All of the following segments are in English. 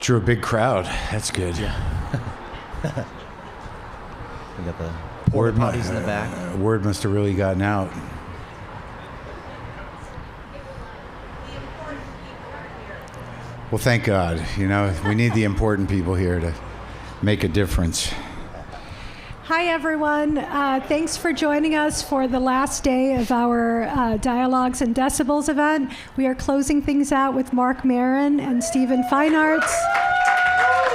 Drew a big crowd. That's good. Yeah. We got the porta potties in the back. Word must have really gotten out. Well, thank God. You know, we need the important people here to make a difference. Hi, everyone. Thanks for joining us for the last day of our Dialogues and Decibels event. We are closing things out with Marc Maron and Stephen Feinartz.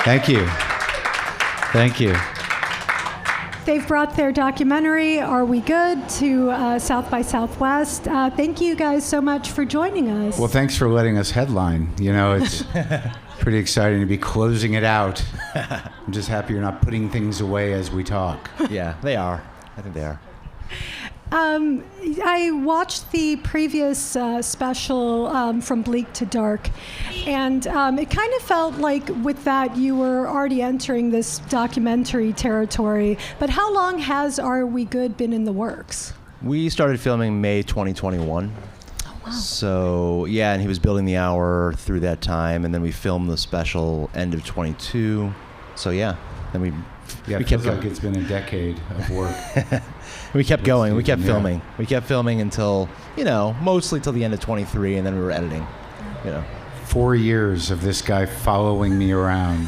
Thank you. Thank you. They've brought their documentary, Are We Good?, to South by Southwest. Thank you guys so much for joining us. Well, thanks for letting us headline. You know, it's pretty exciting to be closing it out. I'm just happy you're not putting things away as we talk. Yeah, they are. I think they are. I watched the previous special from Bleak to Dark, and it kind of felt like with that you were already entering this documentary territory. But how long has Are We Good been in the works? We started filming May 2021. Oh, wow. So, yeah, and he was building the hour through that time, and then we filmed the special end of 22. So, yeah, then we kept going. Like it's been a decade of work. We kept going. We kept Yeah. filming. We kept filming until, mostly till the end of 23, and then we were editing, 4 years of this guy following me around,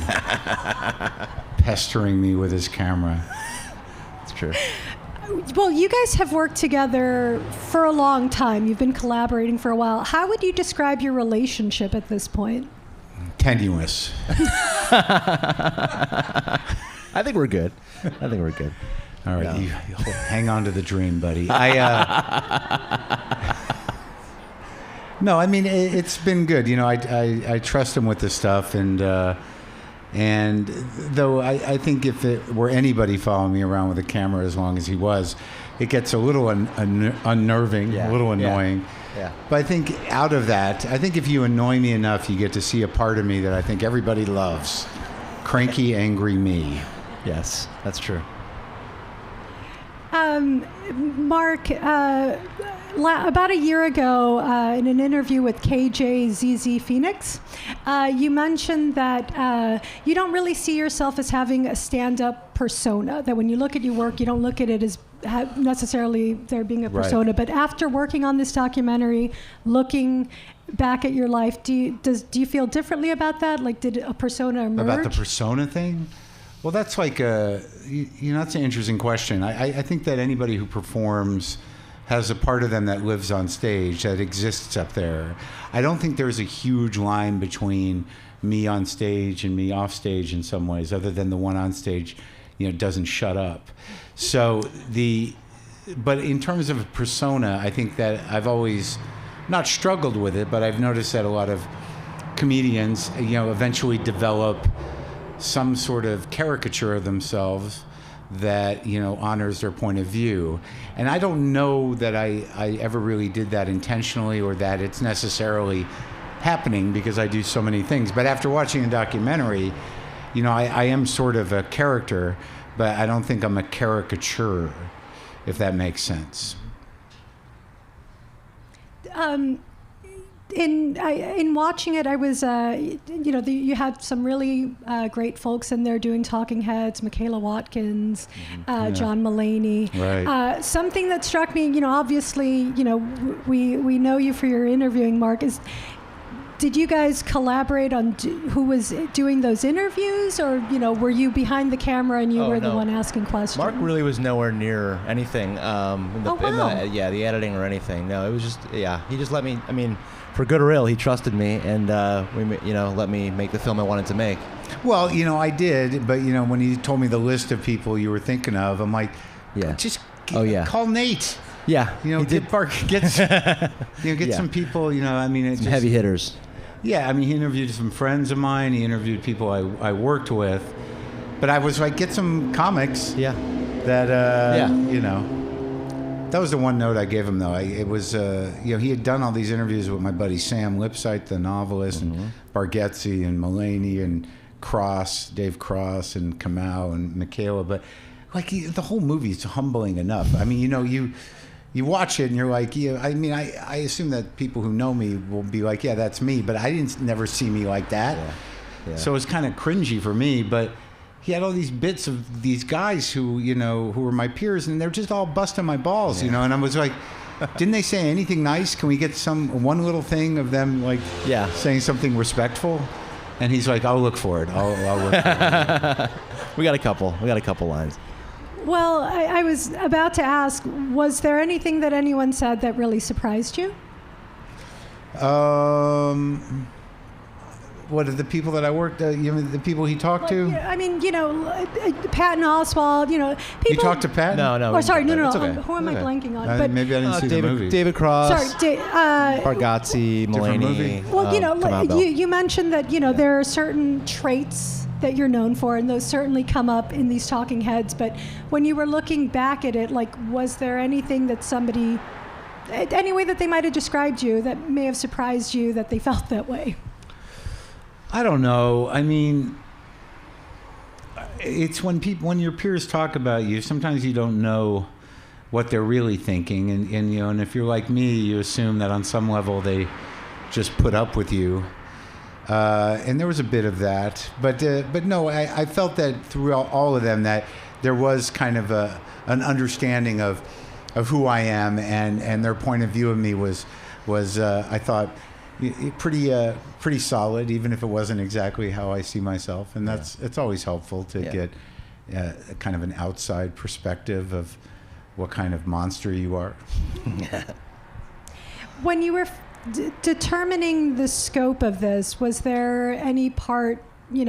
pestering me with his camera. It's true. Well, you guys have worked together for a long time. You've been collaborating for a while. How would you describe your relationship at this point? Tenuous. I think we're good. All right, Yeah. you hang on to the dream, buddy. No, I mean it's been good. You know, I trust him with this stuff, and though I think if it were anybody following me around with a camera as long as he was, it gets a little unnerving, Yeah. a little annoying. Yeah. But I think out of that, I think if you annoy me enough, you get to see a part of me that I think everybody loves. Cranky, angry me. Yes, that's true. Marc, about a year ago, in an interview with KJZZ Phoenix, you mentioned that you don't really see yourself as having a stand-up persona, that when you look at your work, you don't look at it as necessarily there being a persona. Right. But after working on this documentary, looking back at your life, do you feel differently about that? Like, did a persona emerge? About the persona thing? Well, that's like that's an interesting question. I think that anybody who performs has a part of them that lives on stage, that exists up there. I don't think there's a huge line between me on stage and me off stage in some ways, other than the one on stage, doesn't shut up. So but in terms of persona, I think that I've always not struggled with it, but I've noticed that a lot of comedians, eventually develop some sort of caricature of themselves that honors their point of view. And I don't know that I ever really did that intentionally, or that it's necessarily happening, because I do so many things. But after watching a documentary, I am sort of a character, but I don't think I'm a caricature, if that makes sense. In watching it, I was, you had some really great folks in there doing talking heads, Michaela Watkins, John Mulaney. Right. Something that struck me, obviously, we know you for your interviewing, Marc, is did you guys collaborate on who was doing those interviews, or, were you behind the camera and you were the one asking questions? Marc really was nowhere near anything, the editing or anything. No, it was just, he just let me, for good or ill, he trusted me, and let me make the film I wanted to make. Well, I did, but when he told me the list of people you were thinking of, I'm like, just call Nate. Yeah, get some people. It's some heavy hitters. Yeah, he interviewed some friends of mine. He interviewed people I worked with, but I was like, get some comics. Yeah. That That was the one note I gave him, though. It was, he had done all these interviews with my buddy Sam Lipsyte, the novelist, and Bargatze and Mulaney and Dave Cross and Kamau and Michaela, but the whole movie is humbling enough. You watch it and you're like, I assume that people who know me will be like, yeah, that's me, but I didn't never see me like that. Yeah. So it was kind of cringy for me, but he had all these bits of these guys who were my peers, and they're just all busting my balls, and I was like, didn't they say anything nice? Can we get one little thing of them saying something respectful? And he's like, I'll look for it. I'll look for it. We got a couple lines. Well, I was about to ask, was there anything that anyone said that really surprised you? What are the people that I worked? The people he talked to? I mean, Patton Oswalt. People. You talked to Patton? No. Oh, sorry, no. Okay. Who am I blanking on? But maybe I didn't see the movie. David Cross. Sorry, Bargatze, Mulaney. Well, you mentioned that there are certain traits that you're known for, and those certainly come up in these talking heads. But when you were looking back at it, was there anything that somebody, any way that they might have described you that may have surprised you that they felt that way? I don't know. I mean, it's when your peers talk about you, sometimes you don't know what they're really thinking, and if you're like me, you assume that on some level they just put up with you. And there was a bit of that, but no, I felt that throughout all of them that there was kind of an understanding of who I am, and their point of view of me was I thought pretty solid, even if it wasn't exactly how I see myself, and it's always helpful to get kind of an outside perspective of what kind of monster you are. When you were determining the scope of this, was there any part you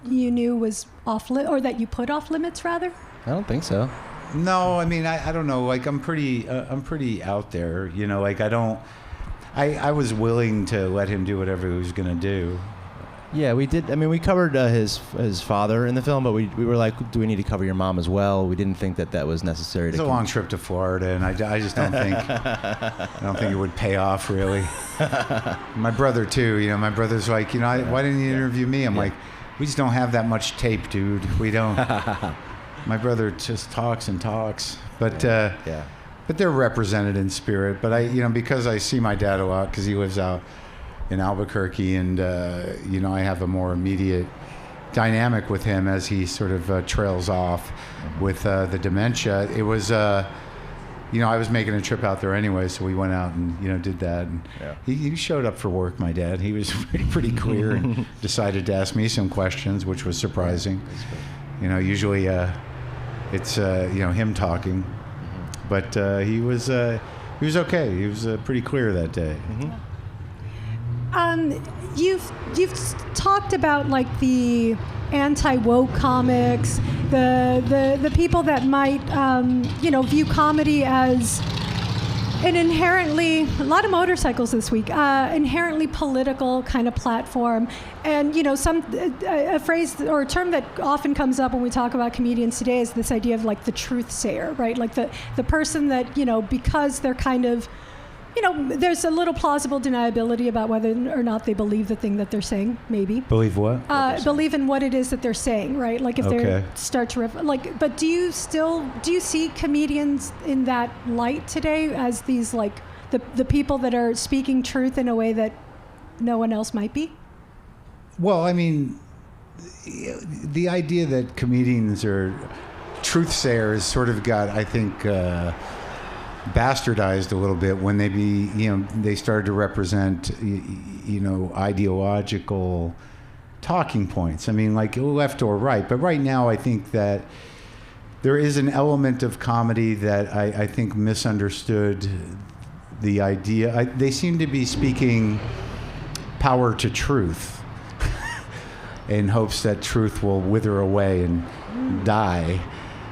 knew was off or that you put off limits rather? I don't think so. No, I mean I don't know. I'm pretty out there. I was willing to let him do whatever he was going to do. Yeah, we did. I mean, we covered his father in the film, but we were like, do we need to cover your mom as well? We didn't think that was necessary. It's a long trip to Florida, and I just don't think it would pay off really. My brother too. My brother's like, why didn't you interview me? I'm like, we just don't have that much tape, dude. We don't. My brother just talks and talks, but but they're represented in spirit. But because I see my dad a lot because he lives out in Albuquerque, and I have a more immediate dynamic with him as he sort of trails off with the dementia. It was I was making a trip out there anyway, so we went out and did that. And he showed up for work. My dad, he was pretty clear and decided to ask me some questions, which was surprising. Usually it's him talking, but he was okay. He was pretty clear that day. You've talked about the anti-woke comics, the people that might view comedy as an inherently, a lot of motorcycles this week, inherently political kind of platform. And a phrase or a term that often comes up when we talk about comedians today is this idea of the truth sayer, right? The person that because they're kind of there's a little plausible deniability about whether or not they believe the thing that they're saying, maybe. Believe what? Believe in what it is that they're saying, right? If they start to but do you see comedians in that light today as these the people that are speaking truth in a way that no one else might be? Well, I mean, the idea that comedians are truth sayers sort of got, I think, bastardized a little bit when they started to represent ideological talking points. I mean, left or right. But right now, I think that there is an element of comedy that I think misunderstood the idea. They seem to be speaking power to truth in hopes that truth will wither away and die.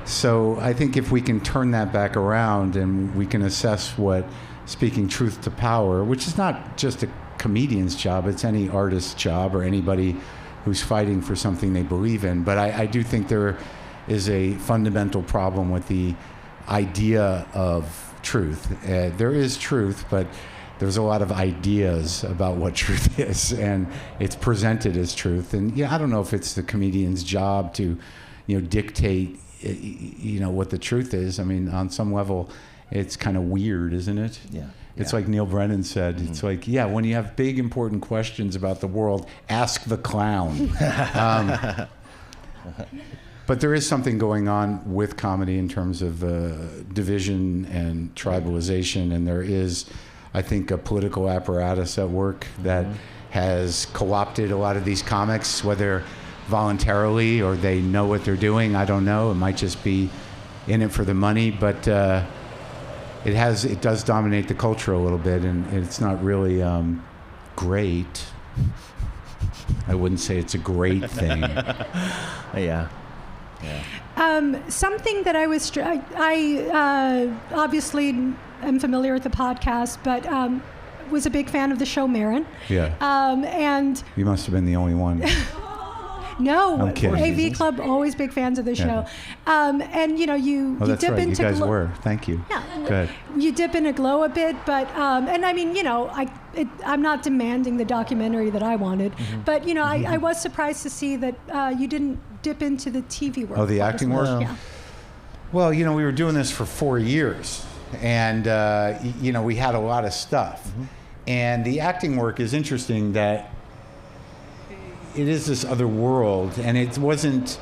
So I think if we can turn that back around and we can assess what speaking truth to power, which is not just a comedian's job, it's any artist's job or anybody who's fighting for something they believe in. But I do think there is a fundamental problem with the idea of truth. There is truth, but there's a lot of ideas about what truth is, and it's presented as truth. And I don't know if it's the comedian's job to dictate what the truth is. I mean, on some level, it's kind of weird, isn't it? Yeah. It's like Neil Brennan said. Mm-hmm. It's like, yeah, when you have big, important questions about the world, ask the clown. But there is something going on with comedy in terms of division and tribalization, and there is, I think, a political apparatus at work that has co-opted a lot of these comics, whether voluntarily or they know what they're doing. I don't know. It might just be in it for the money, but it does dominate the culture a little bit, and it's not really great. I wouldn't say it's a great thing. Yeah. Something that I obviously am familiar with the podcast, but was a big fan of the show Maron. Yeah. And you must have been the only one. No, I'm kidding. AV Club, always big fans of the show. And you that's dip right. into you guys were. Thank you. Yeah. Good. You dip in a glow a bit, but and I mean, I'm not demanding the documentary that I wanted, but I was surprised to see that you didn't dip into the TV work. Oh, the acting work? No. Yeah. Well, we were doing this for 4 years, and we had a lot of stuff. And the acting work is interesting that it is this other world, and it wasn't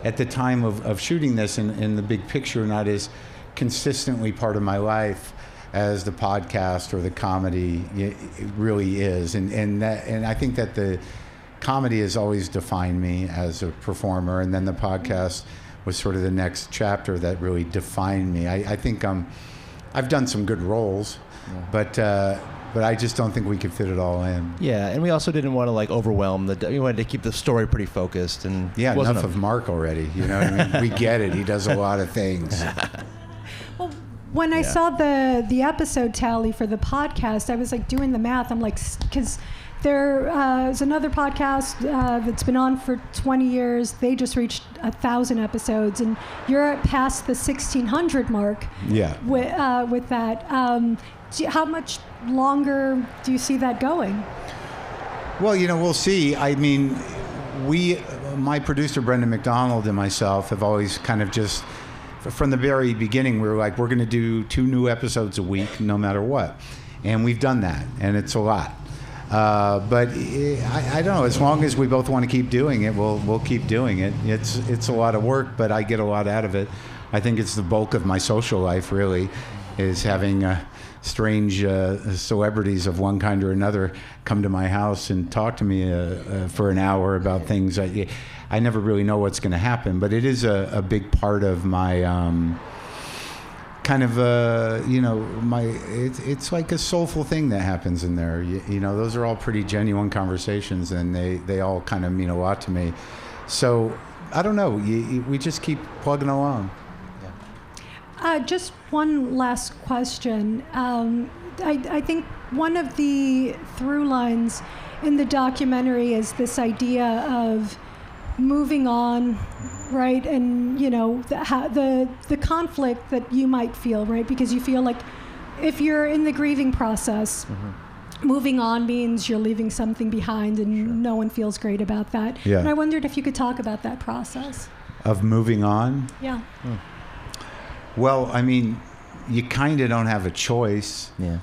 at the time of shooting this in the big picture, not as consistently part of my life as the podcast or the comedy it really is. And I think that the comedy has always defined me as a performer, and then the podcast was sort of the next chapter that really defined me. I think I've done some good roles, but I just don't think we could fit it all in. Yeah, and we also didn't want to overwhelm we wanted to keep the story pretty focused. And yeah, enough of Marc already. You know what I mean? We get it. He does a lot of things. Well, when I saw the episode tally for the podcast, I was doing the math. I'm because there is another podcast that's been on for 20 years. They just reached 1,000 episodes, and you're past the 1,600 mark. Yeah. With that. How much longer do you see that going? Well, we'll see. I mean, my producer, Brendan McDonald, and myself have always kind of just, from the very beginning, we were like, we're going to do 2 new episodes a week, no matter what. And we've done that, and it's a lot. But I don't know. As long as we both want to keep doing it, we'll keep doing it. It's a lot of work, but I get a lot out of it. I think it's the bulk of my social life, really, is having strange celebrities of one kind or another come to my house and talk to me for an hour about things. I never really know what's going to happen, but it is a big part of my kind of it's like a soulful thing that happens in there. Those are all pretty genuine conversations, and they all kind of mean a lot to me. So I don't know. We just keep plugging along. Just one last question. I think one of the through lines in the documentary is this idea of moving on, right? And the conflict that you might feel, right? Because you feel like if you're in the grieving process, moving on means you're leaving something behind, and no one feels great about that. Yeah. And I wondered if you could talk about that process of moving on. Yeah. Well, I mean, you kind of don't have a choice. Yeah.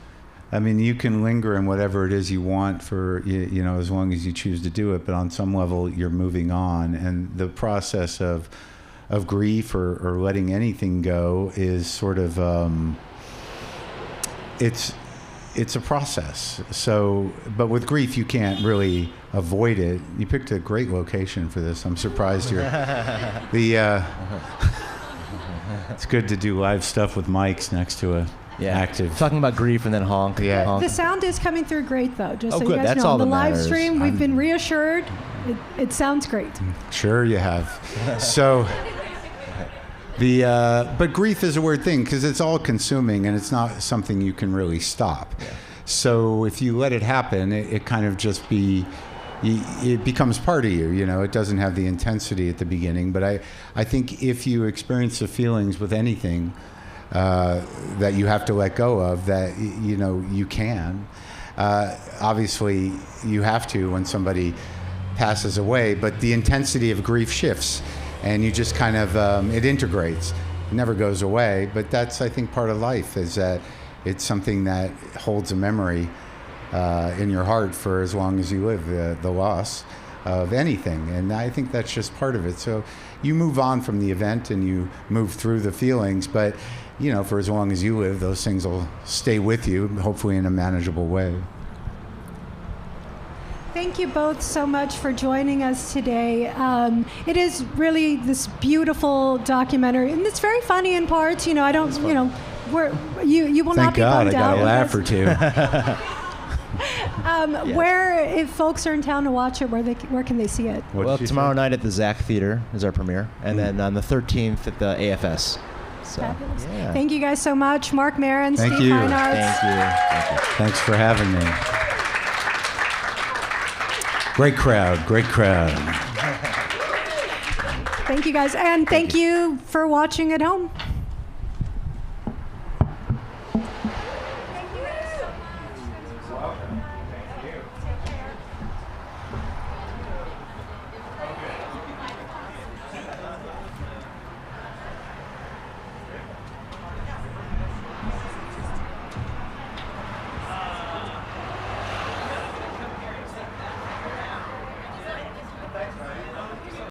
I mean, you can linger in whatever it is you want for, as long as you choose to do it. But on some level, you're moving on. And the process of grief or letting anything go is sort of, it's a process. So, but with grief, you can't really avoid it. You picked a great location for this. I'm surprised you're It's good to do live stuff with mics next to a active. Talking about grief and then honk. Yeah. Honk. The sound is coming through great, though. Just so good. you guys That's know, all on the that live matters. stream, we've been reassured. It sounds great. Sure you have. So, but grief is a weird thing because it's all consuming and it's not something you can really stop. Yeah. So if you let it happen, it kind of just it becomes part of you. It doesn't have the intensity at the beginning. But I think if you experience the feelings with anything that you have to let go of, that you can. Obviously, you have to when somebody passes away. But the intensity of grief shifts, and you just kind of it integrates. It never goes away. But that's, I think, part of life is that it's something that holds a memory in your heart for as long as you live, the loss of anything. And I think that's just part of it. So you move on from the event and you move through the feelings, but for as long as you live, those things will stay with you, hopefully in a manageable way. Thank you both so much for joining us today. It is really this beautiful documentary, and it's very funny in parts. You will not be bummed out. Thank God, I got a laugh or two. Where, if folks are in town to watch it, where can they see it? Well, tomorrow night at the Zach Theater is our premiere, and then on the 13th at the AFS. So, yeah. Thank you guys so much, Marc Maron, Steve Feinartz. Thank you. Thanks for having me. Great crowd. Thank you guys, and thank you for watching at home.